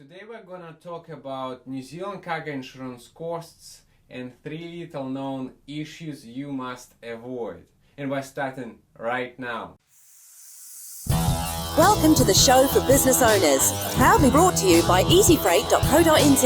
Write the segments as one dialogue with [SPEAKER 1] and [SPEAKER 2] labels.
[SPEAKER 1] Today we're gonna talk about New Zealand cargo insurance costs and 3 little known issues you must avoid. And we're starting right now.
[SPEAKER 2] Welcome to the show for business owners, proudly brought to you by easyfreight.co.nz.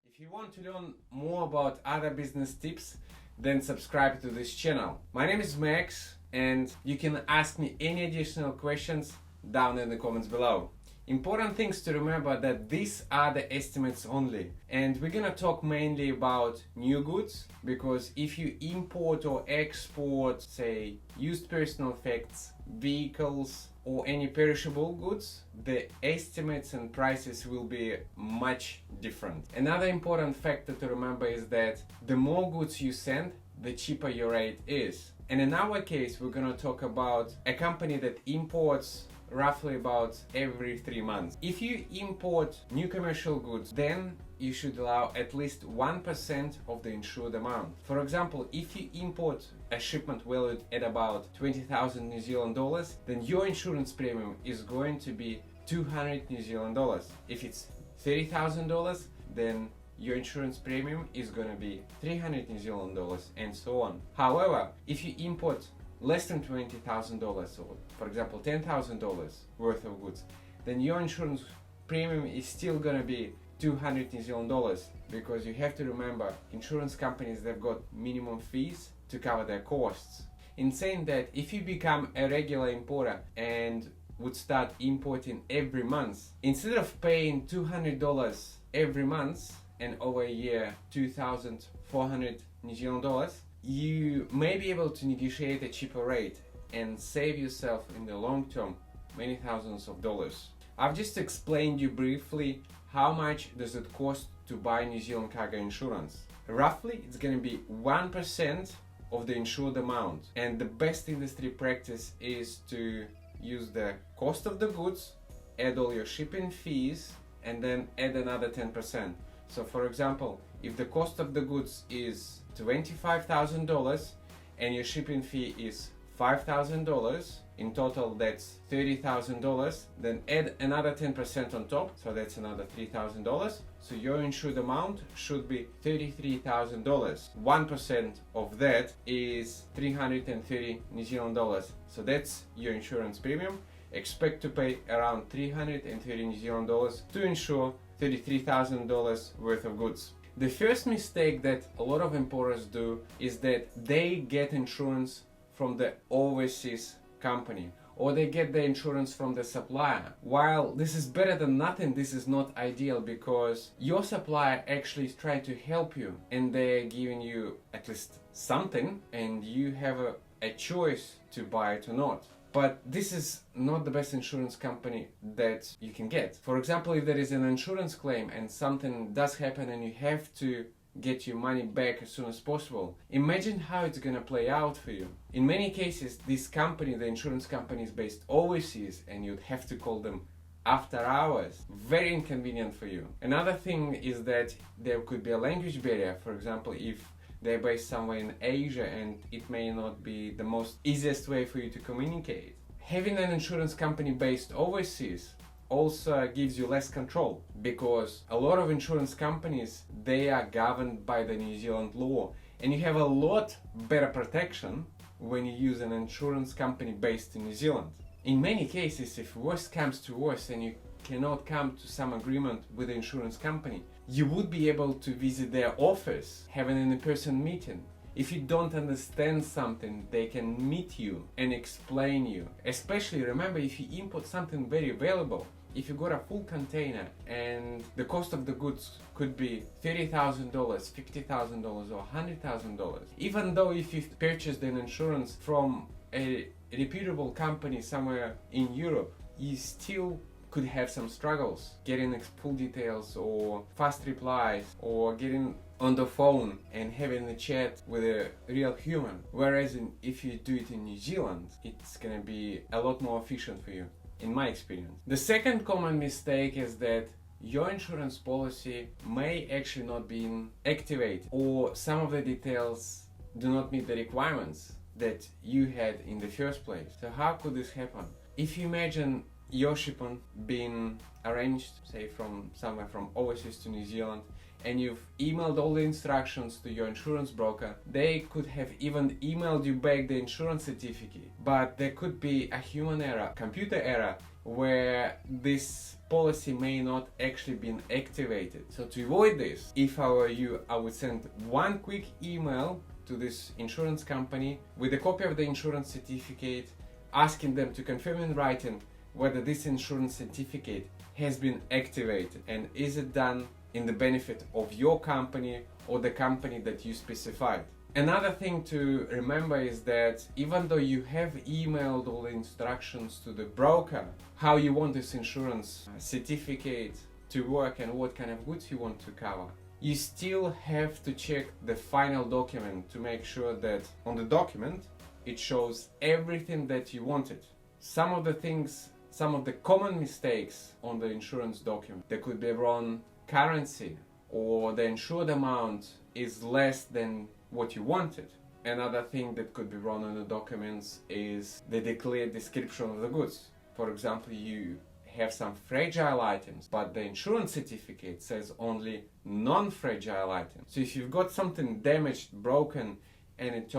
[SPEAKER 1] If you want to learn more about other business tips, then subscribe to this channel. My name is Max, and you can ask me any additional questions down in the comments below. Important things to remember that these are the estimates only, and we're gonna talk mainly about new goods, because if you import or export, say, used personal effects, vehicles, or any perishable goods, the estimates and prices will be much different. Another important factor to remember is that the more goods you send, the cheaper your rate is. And in our case, we're gonna talk about a company that imports roughly about every 3 months. If you import new commercial goods, then you should allow at least 1% of the insured amount. For example, if you import a shipment valued at about 20,000 New Zealand dollars, then your insurance premium is going to be 200 New Zealand dollars. If it's $30,000, then your insurance premium is going to be 300 New Zealand dollars, and so on. However, if you import less than $20,000, or for example $10,000 worth of goods, then your insurance premium is still gonna be 200 New Zealand dollars, because you have to remember, insurance companies, they've got minimum fees to cover their costs. In saying that, if you become a regular importer and would start importing every month, instead of paying $200 every month and over a year 2,400 New Zealand dollars, you may be able to negotiate a cheaper rate and save yourself in the long term many thousands of dollars. I've just explained you briefly how much does it cost to buy New Zealand cargo insurance. Roughly, it's going to be 1% of the insured amount, and the best industry practice is to use the cost of the goods, add all your shipping fees, and then add another 10%. So for example, if the cost of the goods is $25,000 and your shipping fee is $5,000, in total that's $30,000, then add another 10% on top, so that's another $3,000. So your insured amount should be $33,000. 1% of that is 330 New Zealand dollars. So that's your insurance premium. Expect to pay around 330 New Zealand dollars to insure $33,000 worth of goods. The first mistake that a lot of importers do is that they get insurance from the overseas company, or they get the insurance from the supplier. While this is better than nothing, this is not ideal, because your supplier actually is trying to help you, and they're giving you at least something, and you have a choice to buy it or not. But this is not the best insurance company that you can get. For example, if there is an insurance claim and something does happen and you have to get your money back as soon as possible, imagine how it's gonna play out for you. In many cases, this company, the insurance company, is based overseas, and you'd have to call them after hours. Very inconvenient for you. Another thing is that there could be a language barrier. For example, if they're based somewhere in Asia, and it may not be the most easiest way for you to communicate. Having an insurance company based overseas also gives you less control, because a lot of insurance companies, they are governed by the New Zealand law, and you have a lot better protection when you use an insurance company based in New Zealand. In many cases, if worst comes to worst and you cannot come to some agreement with the insurance company, you would be able to visit their office, have an in-person meeting. If you don't understand something, they can meet you and explain you. Especially remember, if you import something very valuable, if you got a full container and the cost of the goods could be $30,000, $50,000, or $100,000, even though if you've purchased an insurance from a reputable company somewhere in Europe, you still could have some struggles getting full details or fast replies, or getting on the phone and having a chat with a real human. Whereas if you do it in New Zealand, it's gonna be a lot more efficient for you, in my experience. The second common mistake is that your insurance policy may actually not be activated, or some of the details do not meet the requirements that you had in the first place. So how could this happen? If you imagine your shipment being arranged, say from somewhere from overseas to New Zealand, and you've emailed all the instructions to your insurance broker, they could have even emailed you back the insurance certificate. But there could be a human error, computer error, where this policy may not actually been activated. So to avoid this, if I were you, I would send one quick email to this insurance company with a copy of the insurance certificate, asking them to confirm in writing whether this insurance certificate has been activated and is it done in the benefit of your company or the company that you specified. Another thing to remember is that even though you have emailed all the instructions to the broker how you want this insurance certificate to work and what kind of goods you want to cover, you still have to check the final document to make sure that on the document it shows everything that you wanted. Some of the common mistakes on the insurance document, there could be wrong currency, or the insured amount is less than what you wanted. Another thing that could be wrong on the documents is the declared description of the goods. For example, you have some fragile items, but the insurance certificate says only non-fragile items. So if you've got something damaged, broken, and it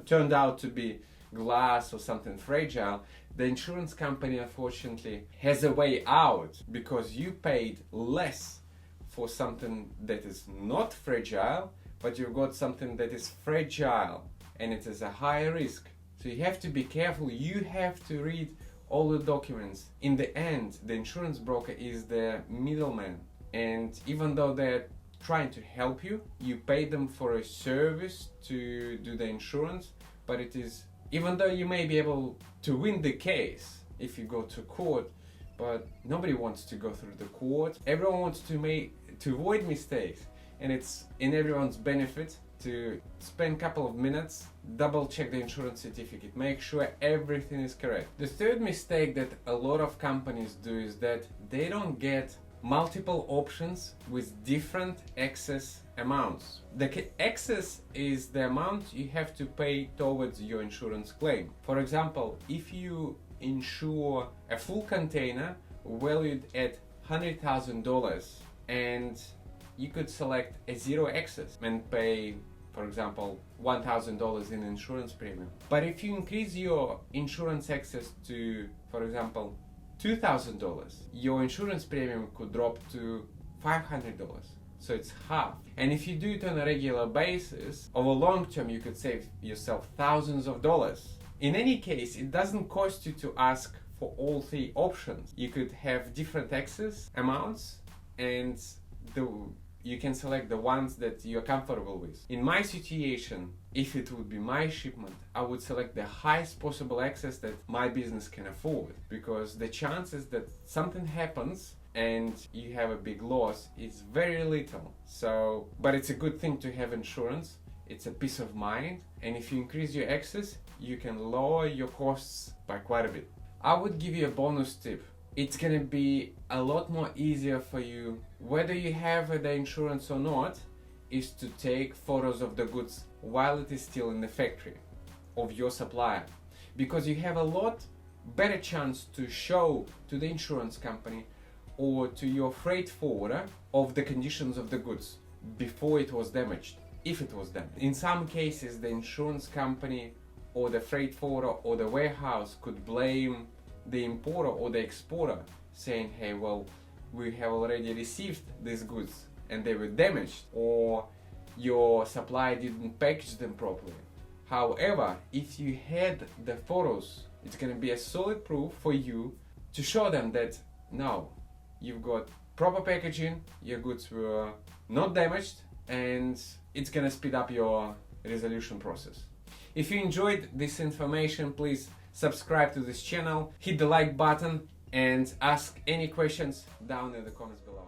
[SPEAKER 1] turned out to be glass or something fragile, the insurance company unfortunately has a way out, because you paid less for something that is not fragile, but you've got something that is fragile and it is a higher risk. So you have to be careful, you have to read all the documents. In the end, the insurance broker is the middleman, and even though they're trying to help you, you pay them for a service to do the insurance, but it is, even though you may be able to win the case if you go to court, but nobody wants to go through the court. Everyone wants to avoid mistakes, and it's in everyone's benefit to spend a couple of minutes, double check the insurance certificate, make sure everything is correct. The third mistake that a lot of companies do is that they don't get multiple options with different excess amounts. The excess is the amount you have to pay towards your insurance claim. For example, if you insure a full container valued at $100,000, and you could select a zero excess and pay, for example, $1,000 in insurance premium. But if you increase your insurance excess to, for example, $2,000, your insurance premium could drop to $500. So it's half. And if you do it on a regular basis, over long term, you could save yourself thousands of dollars. In any case, it doesn't cost you to ask for all three options. You could have different excess amounts, and you can select the ones that you're comfortable with. In my situation, if it would be my shipment, I would select the highest possible excess that my business can afford, because the chances that something happens and you have a big loss is very little. So, but it's a good thing to have insurance. It's a peace of mind, and if you increase your excess, you can lower your costs by quite a bit. I would give you a bonus tip. It's gonna be a lot more easier for you, whether you have the insurance or not, is to take photos of the goods while it is still in the factory of your supplier, because you have a lot better chance to show to the insurance company or to your freight forwarder of the conditions of the goods before it was damaged, if it was damaged. In some cases, the insurance company or the freight forwarder or the warehouse could blame the importer or the exporter, saying, hey, well, we have already received these goods and they were damaged, or your supplier didn't package them properly. However, if you had the photos, it's going to be a solid proof for you to show them that no, you've got proper packaging, your goods were not damaged, and it's going to speed up your resolution process. If you enjoyed this information, please subscribe to this channel, hit the like button, and ask any questions down in the comments below.